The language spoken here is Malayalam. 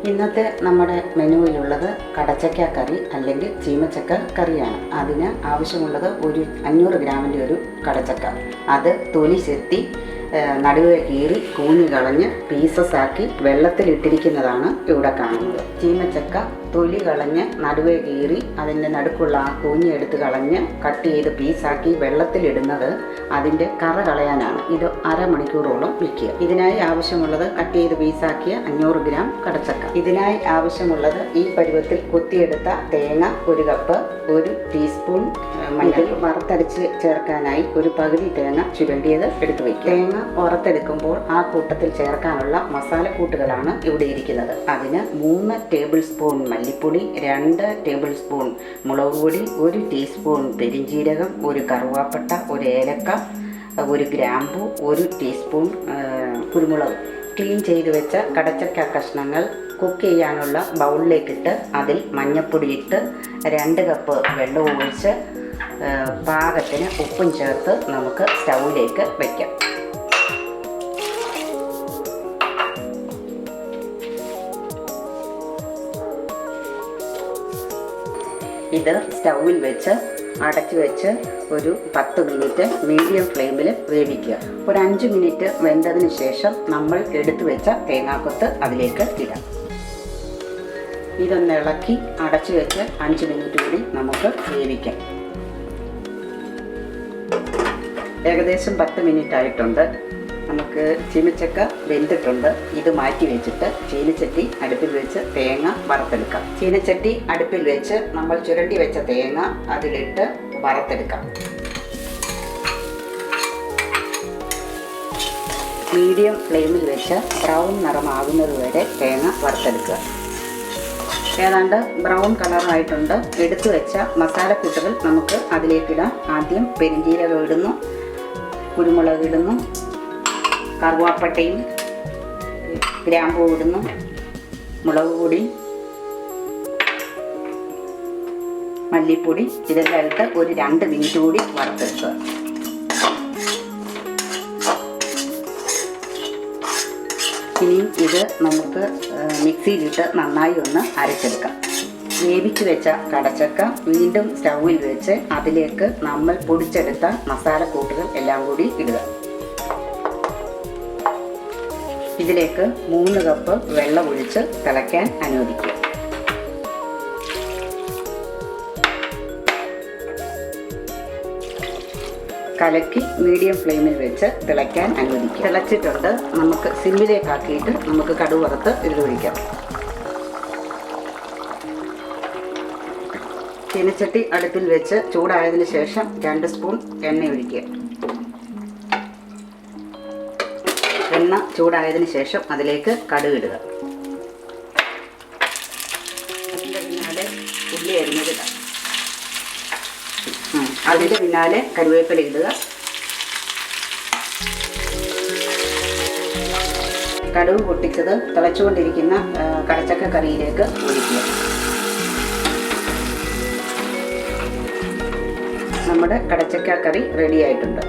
ഇന്നത്തെ നമ്മുടെ മെനുവിലുള്ളത് കടച്ചക്ക കറി അല്ലെങ്കിൽ ചീമച്ചക്ക കറിയാണ്. അതിന് ആവശ്യമുള്ളത് ഒരു 500 ഗ്രാമിൻ്റെ ഒരു കടച്ചക്ക. അത് തൊലി ചെത്തി നടുവെ കീറി കൂഞ്ഞു കളഞ്ഞ് പീസസ് ആക്കി വെള്ളത്തിലിട്ടിരിക്കുന്നതാണ് ഇവിടെ കാണുന്നത്. ചീമച്ചക്ക തൊലി കളഞ്ഞ് നടുവെ കീറി അതിൻ്റെ നടുക്കുള്ള ആ കൂഞ്ഞ് എടുത്ത് കളഞ്ഞ് കട്ട് ചെയ്ത് പീസാക്കി വെള്ളത്തിലിടുന്നത് അതിൻ്റെ കറ കളയാനാണ്. ഇത് അരമണിക്കൂറോളം വയ്ക്കുക. ഇതിനായി ആവശ്യമുള്ളത് കട്ട് ചെയ്ത് പീസാക്കിയ 500 ഗ്രാം കടച്ചക്ക. ഇതിനായി ആവശ്യമുള്ളത് ഈ പരുവത്തിൽ കൊത്തിയെടുത്ത തേങ്ങ 1 കപ്പ്, 1 ടീസ്പൂൺ മഞ്ഞൾ, വറുത്തരച്ച് ചേർക്കാനായി ഒരു പകുതി തേങ്ങ ചുരണ്ടിയത് എടുത്തു വയ്ക്കുക. തേങ്ങ വറുത്തെടുക്കുമ്പോൾ ആ കൂട്ടത്തിൽ ചേർക്കാനുള്ള മസാലക്കൂട്ടുകളാണ് ഇവിടെ ഇരിക്കുന്നത്. അതിന് 3 ടേബിൾ സ്പൂൺ മല്ലിപ്പൊടി, 2 ടേബിൾ സ്പൂൺ മുളക് പൊടി, 1 ടീസ്പൂൺ പെരിഞ്ജീരകം, 1 കറുവാപ്പട്ട, 1 ഏലക്ക, 1 ഗ്രാമ്പു, 1 ടീസ്പൂൺ കുരുമുളക്. ക്ലീൻ ചെയ്ത് വെച്ച കടച്ചക്ക കഷ്ണങ്ങൾ കുക്ക് ചെയ്യാനുള്ള ബൗളിലേക്കിട്ട് അതിൽ മഞ്ഞൾപ്പൊടി ഇട്ട് 2 കപ്പ് വെള്ളം ഒഴിച്ച് പാകത്തിന് ഉപ്പും ചേർത്ത് നമുക്ക് സ്റ്റൗവിലേക്ക് വയ്ക്കാം. ഇത് സ്റ്റൗവിൽ വെച്ച് അടച്ചു വെച്ച് ഒരു 10 മിനിറ്റ് മീഡിയം ഫ്ലെയിമിൽ വേവിക്കുക. ഒരു 5 മിനിറ്റ് വെന്തതിന് ശേഷം നമ്മൾ എടുത്തു വെച്ച തേങ്ങാക്കൊത്ത് അതിലേക്ക് ഇടാം. ഇതൊന്ന് ഇളക്കി അടച്ചു വെച്ച് 5 മിനിറ്റ് കൂടി നമുക്ക് വേവിക്കാം. ഏകദേശം 10 മിനിറ്റ് ആയിട്ടുണ്ട്. നമുക്ക് ചീമച്ചക്ക വെന്തിട്ടുണ്ട്. ഇത് മാറ്റി വെച്ചിട്ട് ചീനച്ചട്ടി അടുപ്പിൽ വെച്ച് തേങ്ങ വറുത്തെടുക്കാം. ചീനച്ചട്ടി അടുപ്പിൽ വെച്ച് നമ്മൾ ചുരണ്ടി വെച്ച തേങ്ങ അതിലിട്ട് വറുത്തെടുക്കാം. മീഡിയം ഫ്ലെയിമിൽ വെച്ച് ബ്രൗൺ നിറമാകുന്നത് വരെ തേങ്ങ വറുത്തെടുക്കുക. ഏതാണ്ട് ബ്രൗൺ കളറായിട്ടുണ്ട്. എടുത്തു വെച്ച മസാലക്കൂട്ടുകൾ നമുക്ക് അതിലേക്കിടാം. ആദ്യം പെരിഞ്ജീരകം ഇടുന്നു, കുരുമുളക് ഇടുന്നു, കറുവാപ്പട്ടയും ഗ്രാമ്പൂ ഇടുന്നു, മുളക് പൊടി, മല്ലിപ്പൊടി. ഇതെല്ലാം ഇട്ട് ഒരു 2 മിനിറ്റ് കൂടി വറുത്തെടുക്കുക. ഇനിയും ഇത് നമുക്ക് മിക്സിയിലിട്ട് നന്നായി ഒന്ന് അരച്ചെടുക്കാം. വേവിച്ച് വെച്ച കടച്ചക്ക വീണ്ടും സ്റ്റൗവിൽ വെച്ച് അതിലേക്ക് നമ്മൾ പൊടിച്ചെടുത്ത മസാലക്കൂട്ടുകൾ എല്ലാം കൂടി ഇടുക. ഇതിലേക്ക് 3 കപ്പ് വെള്ളം ഒഴിച്ച് തിളയ്ക്കാൻ അനുവദിക്കുക. കലക്കി മീഡിയം ഫ്ലെയിമിൽ വെച്ച് തിളയ്ക്കാൻ അനുവദിക്കുക. തിളച്ചിട്ടുണ്ട്. നമുക്ക് സിമ്മിലേക്കാക്കിയിട്ട് നമുക്ക് കടുക് വറുത്ത് ഇതിലൊഴിക്കാം. ചീനച്ചട്ടി അടുപ്പിൽ വെച്ച് ചൂടായതിനു ശേഷം 2 സ്പൂൺ എണ്ണ ഒഴിക്കുക. എണ്ണ ചൂടായതിനു ശേഷം അതിലേക്ക് കടുക് ഇടുക. അതിൻ്റെ പിന്നാലെ ഉള്ളി അരിഞ്ഞതിടാം. അതിൻ്റെ പിന്നാലെ കറിവേപ്പില ഇടുക. കടുക് പൊട്ടിച്ചത് തിളച്ചുകൊണ്ടിരിക്കുന്ന കടച്ചക്ക കറിയിലേക്ക് ഒഴിക്കുക. നമ്മുടെ കടച്ചക്ക കറി റെഡി ആയിട്ടുണ്ട്.